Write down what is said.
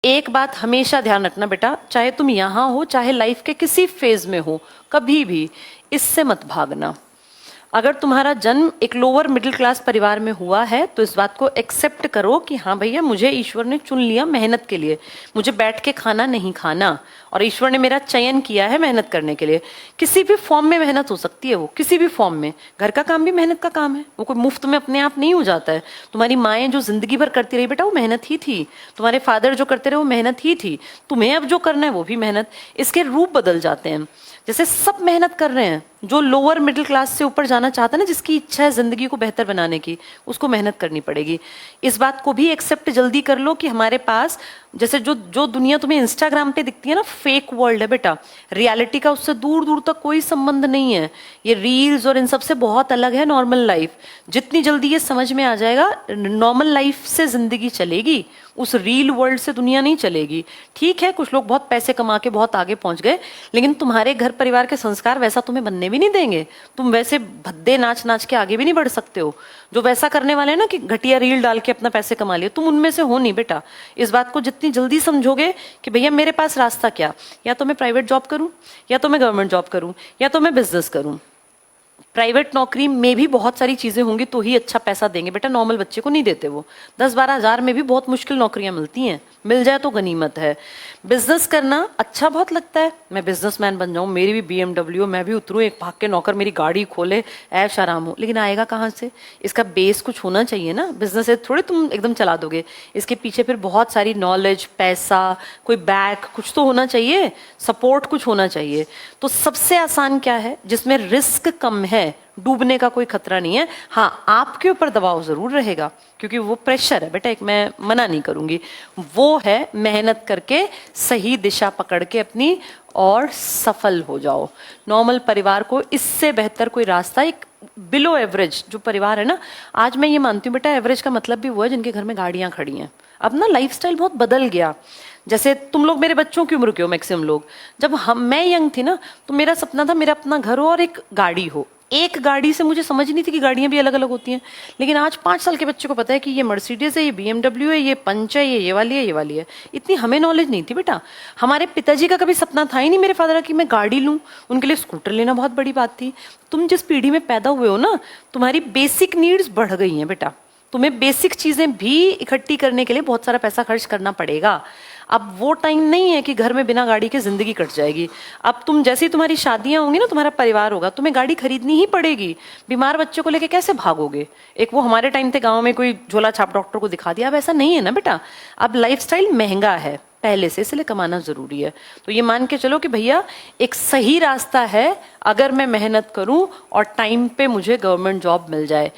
एक बात हमेशा ध्यान रखना बेटा, चाहे तुम यहाँ हो चाहे लाइफ के किसी फेज में हो, कभी भी इससे मत भागना। अगर तुम्हारा जन्म एक लोअर मिडिल क्लास परिवार में हुआ है तो इस बात को एक्सेप्ट करो कि हाँ भैया, मुझे ईश्वर ने चुन लिया मेहनत के लिए, मुझे बैठ के खाना नहीं खाना, और ईश्वर ने मेरा चयन किया है मेहनत करने के लिए। किसी भी फॉर्म में मेहनत हो सकती है, वो किसी भी फॉर्म में। घर का काम भी मेहनत का काम है, वो कोई मुफ्त में अपने आप नहीं हो जाता है। तुम्हारी माएँ जो जिंदगी भर करती रही बेटा, वो मेहनत ही थी। तुम्हारे फादर जो करते रहे वो मेहनत ही थी। तुम्हें अब जो करना है वो भी मेहनत। इसके रूप बदल जाते हैं। जैसे सब मेहनत कर रहे हैं, जो लोअर मिडिल क्लास से ऊपर जाना चाहता है ना, जिसकी इच्छा है जिंदगी को बेहतर बनाने की, उसको मेहनत करनी पड़ेगी। इस बात को भी एक्सेप्ट जल्दी कर लो कि हमारे पास जैसे जो जो दुनिया तुम्हें इंस्टाग्राम पे दिखती है ना, फेक वर्ल्ड है बेटा। रियलिटी का उससे दूर दूर तक कोई संबंध नहीं है। ये रील्स और इन सब से बहुत अलग है नॉर्मल लाइफ। जितनी जल्दी ये समझ में आ जाएगा, नॉर्मल लाइफ से जिंदगी चलेगी, उस रील वर्ल्ड से दुनिया नहीं चलेगी। ठीक है, कुछ लोग बहुत पैसे कमा के बहुत आगे पहुंच गए, लेकिन तुम्हारे घर परिवार के संस्कार वैसा तुम्हें बनने भी नहीं देंगे। तुम वैसे भद्दे नाच नाच के आगे भी नहीं बढ़ सकते हो। जो वैसा करने वाले हैं ना कि घटिया रील डाल के अपना पैसे कमा लिए, तुम उनमें से हो नहीं बेटा। इस बात को जितनी जल्दी समझोगे कि भैया मेरे पास रास्ता क्या, या तो मैं प्राइवेट जॉब करूं, या तो मैं गवर्नमेंट जॉब करूं, या तो मैं बिजनेस करूं। प्राइवेट नौकरी में भी बहुत सारी चीजें होंगी तो ही अच्छा पैसा देंगे बेटा, नॉर्मल बच्चे को नहीं देते। वो 10-12 हजार में भी बहुत मुश्किल नौकरियां मिलती हैं, मिल जाए तो गनीमत है। बिजनेस करना अच्छा बहुत लगता है, मैं बिजनेसमैन बन जाऊं, मेरी भी BMW, मैं भी उतरूं एक भाग के नौकर मेरी गाड़ी खोले, ऐश आराम हो। लेकिन आएगा कहाँ से? इसका बेस कुछ होना चाहिए ना। बिजनेस है थोड़ी तुम एकदम चला दोगे, इसके पीछे फिर बहुत सारी नॉलेज, पैसा, कोई बैक कुछ तो होना चाहिए, सपोर्ट कुछ होना चाहिए। तो सबसे आसान क्या है? जिसमें रिस्क कम है, डूबने का कोई खतरा नहीं है। हाँ, आपके ऊपर दबाव जरूर रहेगा क्योंकि वो प्रेशर है बेटा, एक मैं मना नहीं करूंगी, वो है मेहनत करके सही दिशा पकड़ के अपनी और सफल हो जाओ। नॉर्मल परिवार को इससे बेहतर कोई रास्ता, एक बिलो एवरेज जो परिवार है ना, आज मैं ये मानती हूँ बेटा, एवरेज का मतलब भी वो है जिनके घर में गाड़ियां खड़ी हैं। अब ना लाइफस्टाइल बहुत बदल गया। जैसे तुम लोग मेरे बच्चों की उम्र के हो मैक्सिमम लोग, जब मैं यंग थी ना, तो मेरा सपना था मेरा अपना घर हो और एक गाड़ी हो। एक गाड़ी से मुझे समझ नहीं थी कि गाड़ियां भी अलग अलग होती हैं। लेकिन आज 5 साल के बच्चे को पता है कि ये मर्सिडीज है, ये BMW है, ये पंच है, ये वाली है, ये वाली है। इतनी हमें नॉलेज नहीं थी बेटा। हमारे पिताजी का कभी सपना था ही नहीं, मेरे फादर का, कि मैं गाड़ी लूं। उनके लिए स्कूटर लेना बहुत बड़ी बात थी। तुम जिस पीढ़ी में पैदा हुए हो ना, तुम्हारी बेसिक नीड्स बढ़ गई हैं बेटा। तुम्हें बेसिक चीजें भी इकट्ठी करने के लिए बहुत सारा पैसा खर्च करना पड़ेगा। अब वो टाइम नहीं है कि घर में बिना गाड़ी के जिंदगी कट जाएगी। अब तुम जैसी तुम्हारी शादियां होंगी ना, तुम्हारा परिवार होगा, तुम्हें गाड़ी खरीदनी ही पड़ेगी। बीमार बच्चे को लेके कैसे भागोगे? एक वो हमारे टाइम थे, गांव में कोई झोला छाप डॉक्टर को दिखा दिया। अब ऐसा नहीं है ना बेटा। अब लाइफस्टाइल महंगा है पहले से, इसलिए कमाना जरूरी है। तो ये मान के चलो कि भैया एक सही रास्ता है, अगर मैं मेहनत करूं और टाइम पे मुझे गवर्नमेंट जॉब मिल जाए।